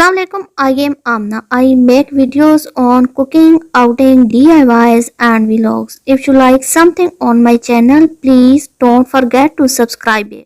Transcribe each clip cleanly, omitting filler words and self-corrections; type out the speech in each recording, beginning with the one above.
Assalamualaikum, I am Amna. I make videos on cooking, outing, DIYs and vlogs. If you like something on my channel, please don't forget to subscribe it.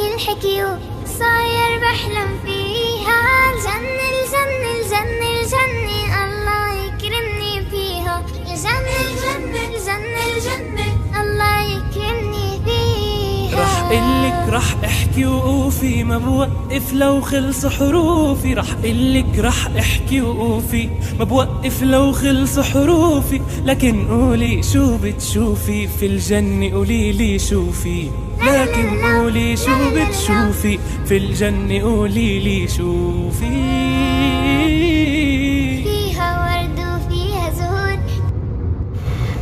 الحكي صاير بحلم فيها الجنة الجنة الجنة الجنة الله يكرمني فيها الجنة الجنة الجنة الجنة الله يكرمني فيها. راح قلك راح احكي وقوفي ما بوقف لو خلص حروفي، راح قلك راح احكي وقوفي ما بوقف لو خلص حروفي، لكن قولي شو بتشوفي في الجنة، قولي لي شوفي، لكن قولي شو بتشوفي في الجنة، قولي لي شوفي. فيها ورد وفيها زهور.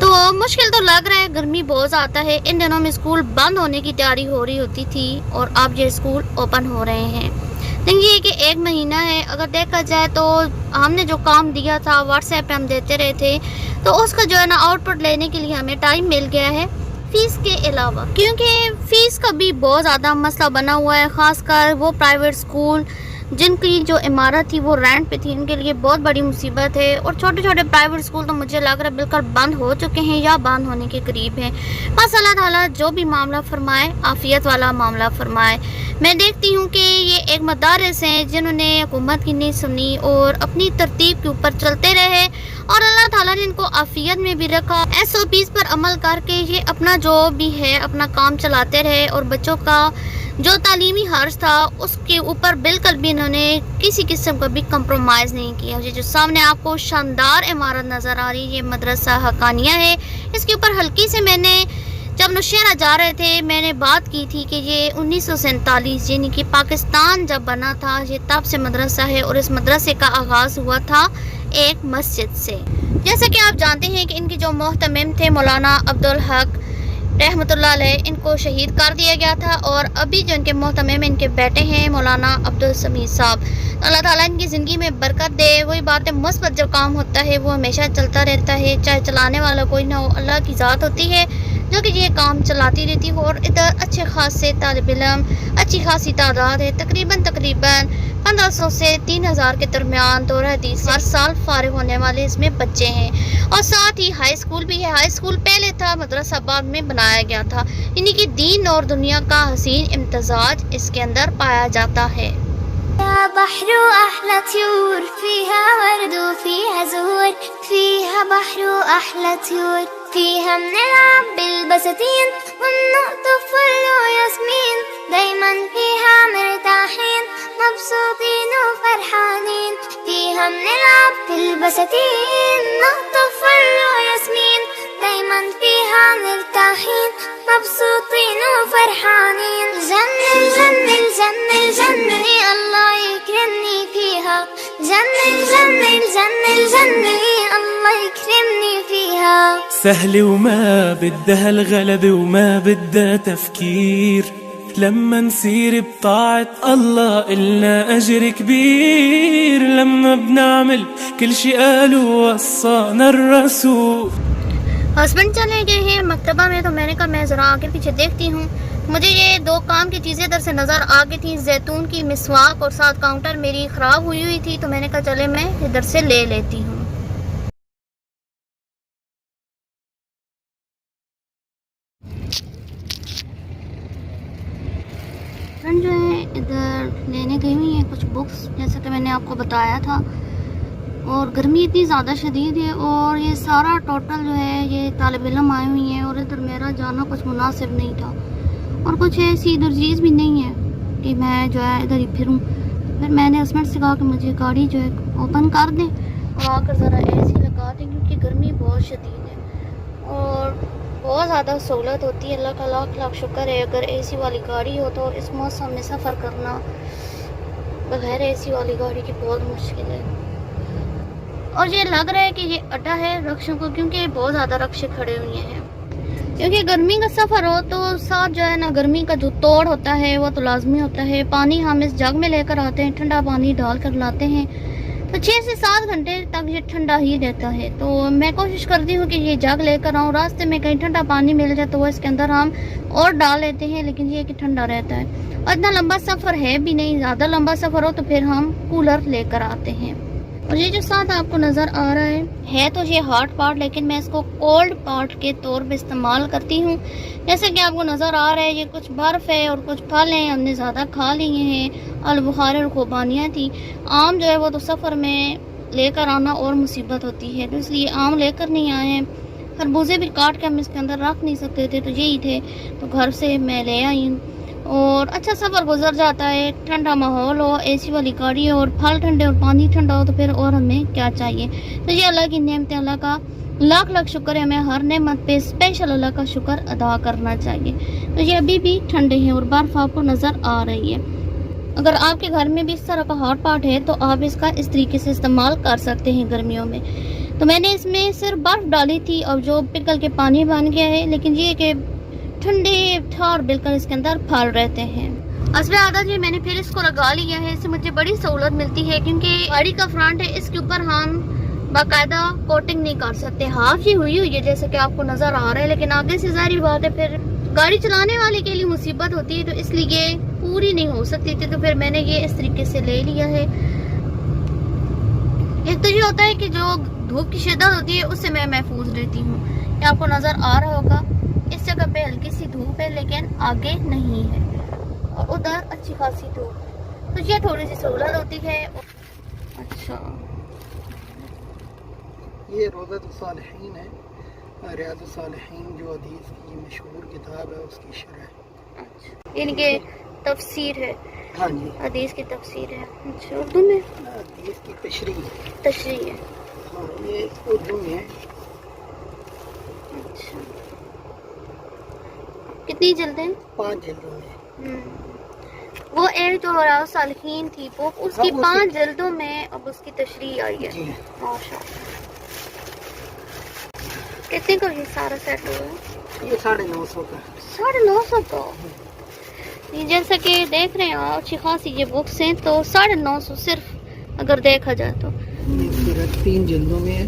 تو مشکل تو لگ رہا ہے، گرمی بہت آتا ہے. ان دنوں میں اسکول بند ہونے کی تیاری ہو رہی ہوتی تھی اور اب یہ اسکول اوپن ہو رہے ہیں. دیکھیے کہ 1 مہینہ ہے، اگر دیکھا جائے تو ہم نے جو کام دیا تھا واٹس ایپ پہ ہم دیتے رہے تھے، تو اس کا جو ہے نا آؤٹ پٹ لینے کے لیے ہمیں ٹائم مل گیا ہے فیس کے علاوہ، کیونکہ فیس کا بھی بہت زیادہ مسئلہ بنا ہوا ہے. خاص کر وہ پرائیویٹ اسکول جن کی جو عمارت تھی وہ رینٹ پہ تھی، ان کے لیے بہت بڑی مصیبت ہے. اور چھوٹے چھوٹے پرائیویٹ اسکول تو مجھے لگ رہا ہے بالکل بند ہو چکے ہیں یا بند ہونے کے قریب ہیں. بس اللہ تعالیٰ جو بھی معاملہ فرمائے عافیت والا معاملہ فرمائے. میں دیکھتی ہوں کہ یہ ایک مدارس ہیں جنہوں نے حکومت کی نہیں سنی اور اپنی ترتیب کے اوپر چلتے رہے، اور اللہ تعالیٰ نے ان کو عافیت میں بھی رکھا. SOPs پر عمل کر کے یہ اپنا جو بھی ہے اپنا کام چلاتے رہے، اور بچوں کا جو تعلیمی خرچ تھا اس کے اوپر بالکل بھی انہوں نے کسی قسم کا بھی کمپرومائز نہیں کیا. یہ جو سامنے آپ کو شاندار عمارت نظر آ رہی ہے، یہ مدرسہ حقانیہ ہے. اس کے اوپر ہلکی سے میں نے جب نوشیرہ جا رہے تھے میں نے بات کی تھی کہ یہ 1947 یعنی کہ پاکستان جب بنا تھا یہ تب سے مدرسہ ہے، اور اس مدرسے کا آغاز ہوا تھا ایک مسجد سے. جیسا کہ آپ جانتے ہیں کہ ان کے جو محتمم تھے مولانا عبدالحق رحمۃ اللہ علیہ، ان کو شہید کر دیا گیا تھا، اور ابھی جو ان کے محتمم ان کے بیٹے ہیں مولانا عبدالسمیع صاحب. اللہ تعالیٰ ان کی زندگی میں برکت دے. وہی بات ہے، مثبت جو کام ہوتا ہے وہ ہمیشہ چلتا رہتا ہے، چاہے چلانے والا کوئی نہ ہو، اللہ کی ذات ہوتی ہے جو کہ یہ کام چلاتی رہتی ہو. اور ادھر اچھے خاصے طالب علم، اچھی خاصی تعداد ہے، تقریباً 1500 سے 3000 کے درمیان. دور حدیث ہر سال فارغ ہونے والے اس میں بچے ہیں، اور ساتھ ہی ہائی اسکول بھی ہے. ہائی اسکول پہلے تھا مدرسہ آباد میں بنایا گیا تھا، یعنی کہ دین اور دنیا کا حسین امتزاج اس کے اندر پایا جاتا ہے. يا بحر أحلى طيور فيها ورد وفيها زهور فيها بحر أحلى طيور فيها بنلعب بالبساتين ونقطف فل وياسمين دايما فيها مرتاحين مبسوطين وفرحانين فيها بنلعب بالبساتين نقطف فل وياسمين دايما فيها مرتاحين مبسوطين وفرحانين جنة جنة جنة جنة الله يكرمني فيها جنة جنة جنة جنة الله يكرمني فيها. سهل وما بدها الغلبة وما بدها تفكير، لما نسير بطاعة الله إلنا أجر كبير، لما بنعمل كل شي قالوا وصانا الرسول. ہسبینڈ چلے گئے ہیں مکتبہ میں، تو میں نے کہا میں ذرا آگے پیچھے دیکھتی ہوں. مجھے یہ 2 کام کی چیزیں ادھر سے نظر آ گئی تھیں، زیتون کی مسواک اور ساتھ کاؤنٹر میری خراب ہوئی تھی، تو میں نے کہا چلے میں ادھر سے لے لیتی ہوں. فرینڈ جو ہے ادھر لینے گئی ہوئی ہیں کچھ بکس، جیسا کہ میں نے آپ کو بتایا تھا. اور گرمی اتنی زیادہ شدید ہے، اور یہ سارا ٹوٹل جو ہے یہ طالب علم آئے ہوئی ہیں، اور ادھر میرا جانا کچھ مناسب نہیں تھا، اور کچھ ایسی ادھر چیز بھی نہیں ہے کہ میں جو ہے ادھر ہی پھروں. پھر میں نے ہسبینڈ سے کہا کہ مجھے گاڑی جو ہے اوپن کر دیں اور آ کر ذرا AC لگا دیں، کیونکہ گرمی بہت شدید ہے اور بہت زیادہ سہولت ہوتی ہے. اللہ کا لاکھ لاکھ شکر ہے اگر AC والی گاڑی ہو، تو اس موسم میں سفر کرنا بغیر AC والی گاڑی کی بہت مشکل ہے. اور یہ لگ رہا ہے کہ یہ اڈا ہے رکشوں کو، کیونکہ بہت زیادہ رکشے کھڑے ہوئے ہیں. کیونکہ گرمی کا سفر ہو تو ساتھ جو ہے نا گرمی کا جو توڑ ہوتا ہے وہ تو لازمی ہوتا ہے. پانی ہم اس جگ میں لے کر آتے ہیں، ٹھنڈا پانی ڈال کر لاتے ہیں، تو 6 سے 7 گھنٹے تک یہ ٹھنڈا ہی رہتا ہے. تو میں کوشش کرتی ہوں کہ یہ جگ لے کر آؤں، راستے میں کہیں ٹھنڈا پانی مل جائے تو وہ اس کے اندر ہم اور ڈال لیتے ہیں، لیکن یہ کہ ٹھنڈا رہتا ہے. اور اتنا لمبا سفر ہے بھی نہیں، زیادہ لمبا سفر ہو تو پھر ہم کولر لے کر آتے ہیں. اور یہ جو ساتھ آپ کو نظر آ رہا ہے تو یہ ہاٹ پاٹ، لیکن میں اس کو کولڈ پاٹ کے طور پہ استعمال کرتی ہوں. جیسے کہ آپ کو نظر آ رہا ہے یہ کچھ برف ہے اور کچھ پھل ہیں، ہم نے زیادہ کھا لیے ہیں. البخار اور خوبانیاں تھیں. آم جو ہے وہ تو سفر میں لے کر آنا اور مصیبت ہوتی ہے، تو اس لیے آم لے کر نہیں آئے ہیں. خربوزے بھی کاٹ کے ہم اس کے اندر رکھ نہیں سکتے تھے، تو یہی تھے تو گھر سے میں لے آئی ہوں. اور اچھا سفر گزر جاتا ہے، ٹھنڈا ماحول ہو، AC والی گاڑی ہو، اور پھل ٹھنڈے اور پانی ٹھنڈا ہو، تو پھر اور ہمیں کیا چاہیے. تو یہ اللہ کی نعمت، اللہ کا لاکھ لاکھ شکر ہے. ہمیں ہر نعمت پہ اسپیشل اللہ کا شکر ادا کرنا چاہیے. تو یہ ابھی بھی ٹھنڈے ہیں اور برف آپ کو نظر آ رہی ہے. اگر آپ کے گھر میں بھی اس طرح کا ہاٹ پاٹ ہے تو آپ اس کا اس طریقے سے استعمال کر سکتے ہیں گرمیوں میں. تو میں نے اس میں صرف برف ڈالی تھی اور جو پگھل کے پانی بن گیا ہے، لیکن یہ کہ ٹھنڈے ٹھار بالکل اس کے اندر پھل رہتے ہیں۔ اصل عادت جی میں نے پھر اس کو لگا لیا ہے، اس سے مجھے بڑی سہولت ملتی ہے کیونکہ گاڑی کا فرنٹ ہے، اس کے اوپر ہم باقاعدہ کوٹنگ نہیں کر سکتے۔ ہاف ہی ہوئی ہے جیسے کہ آپ کو نظر آ رہا ہے، لیکن آگے سے ظاہری بات ہے پھر گاڑی چلانے والے کے لیے مصیبت ہوتی ہے، تو اس لیے پوری نہیں ہو سکتی تھی، تو پھر میں نے یہ اس طریقے سے لے لیا ہے۔ ایک تو یہ ہوتا ہے کہ جو دھوپ کی شدت ہوتی ہے اس سے میں محفوظ رہتی ہوں۔ یہ آپ کو نظر آ رہا ہوگا، اس جگہ پہ ہلکی سی دھوپ ہے لیکن آگے نہیں ہے، اور ادھر اچھی خاصی دھوپ، تو یہ تھوڑی سی سہولت ہوتی ہے۔ اچھا، یہ روضۃ الصالحین ہے، ریاض الصالحین جو حدیث کی مشہور کتاب ہے اس کی شرح۔ اچھا، یعنی کہ تفسیر ہے، ہاں جی، حدیث کی تفسیر ہے۔ اچھا، اردو میں حدیث کی تشریح، تشریح ہے۔ ہاں یہ اردو میں ہے۔ اچھا، کتنی جلدیں؟ 5 جلدوں میں۔ وہ ایک جو ریاض صالحین تھی وہ اس کی 5 جلدوں میں اب اس کی تشریح آئی ہے۔ جی ماشاء اللہ۔ کتنے کا یہ سارا سیٹ ہوا ہے؟ یہ 950 کا۔ 950 کا؟ یہ جیسا کہ دیکھ رہے ہیں آپ، اچھی خاصی یہ بکس ہیں، تو 950 صرف اگر دیکھا جائے تو۔ یہ سیرت 3 جلدوں میں ہے۔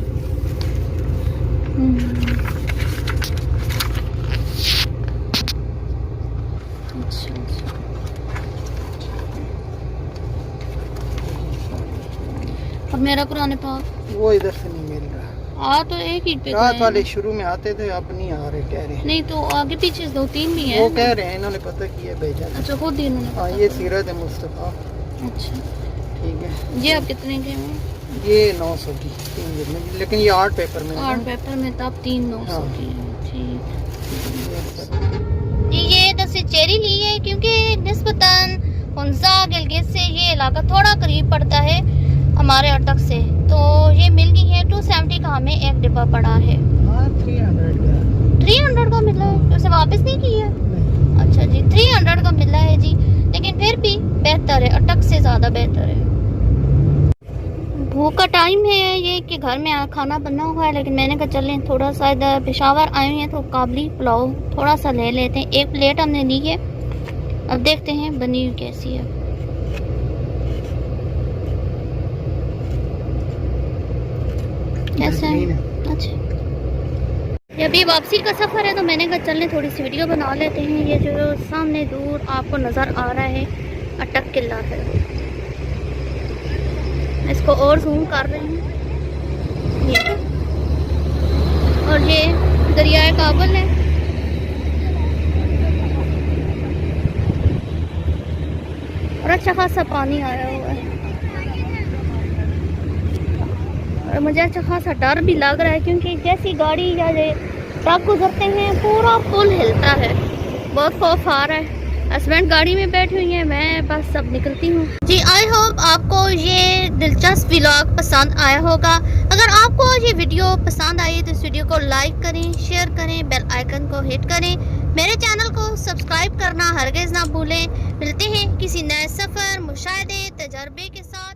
اور میرا قرآن پاک وہ ادھر سے نہیں مل رہا، تو ایک ہی پہ رات والے شروع میں آتے تھے، اب نہیں آ رہے، کہہ رہے ہیں۔ نہیں تو آگے پیچھے 2-3 بھی ہیں، وہ کہہ رہے ہیں انہوں نے پتہ کیا بھیجا تھا۔ اچھا خود ہی انہوں نے ہاں پتہ یہ کیا۔ سیرت مصطفیٰ، اچھا، ٹھیک ہے۔ یہ آپ کتنے کے ہیں؟ یہ 900 کی 3 جلد میں، لیکن یہ آرٹ پیپر میں ہے۔ آرٹ پیپر میں تب 3-900 ہاں۔ کی ہے، ٹھیک۔ یہ دس چیری لی ہے کیونکہ نسبتاً ہنزا گلگت سے یہ علاقہ تھوڑا قریب پڑتا ہے ہمارے اٹک سے، تو یہ مل گئی ہے 270 کا، ہمیں ایک ڈبہ پڑا ہے۔ ہاں 300 کا۔ 300 کا ملا ہے، اسے واپس نہیں کیا؟ نہیں، اچھا جی، 300 کا ملا ہے جی، لیکن پھر بھی بہتر ہے، اٹک سے زیادہ بہتر ہے۔ بھوک کا ٹائم ہے یہ کہ گھر میں کھانا بنا ہوا ہے، لیکن میں نے کہا چلیں تھوڑا سا ادھر پشاور آئے ہیں تو قابلی پلاؤ تھوڑا سا لے لیتے ہیں۔ 1 پلیٹ ہم نے لی ہے، اب دیکھتے ہیں بنی ہوئی کیسی ہے۔ کیسا ہے؟ اچھا، یہ ابھی واپسی کا سفر ہے تو میں نے کہا چلیں تھوڑی سی ویڈیو بنا لیتے ہیں۔ یہ جو سامنے دور آپ کو نظر آ رہا ہے اٹک قلعہ ہے، اس کو اور زوم کر رہے ہیں، اور یہ دریائے کابل ہے۔ اور اچھا خاصا پانی آیا ہوا ہے، اور مجھے اچھا خاصا ڈر بھی لگ رہا ہے کیونکہ جیسی گاڑی یا ٹرک گزرتے ہیں پورا پل ہلتا ہے، بہت خوف آ رہا ہے۔ ہسبینڈ گاڑی میں بیٹھی ہوئی ہیں، میں بس اب نکلتی ہوں جی۔ آئی ہوپ آپ کو یہ دلچسپ ولاگ پسند آیا ہوگا۔ اگر آپ کو یہ ویڈیو پسند آئی تو اس ویڈیو کو لائک کریں، شیئر کریں، بیل آئیکن کو ہٹ کریں، میرے چینل کو سبسکرائب کرنا ہرگز نہ بھولیں۔ ملتے ہیں کسی نئے سفر، مشاہدے، تجربے کے ساتھ۔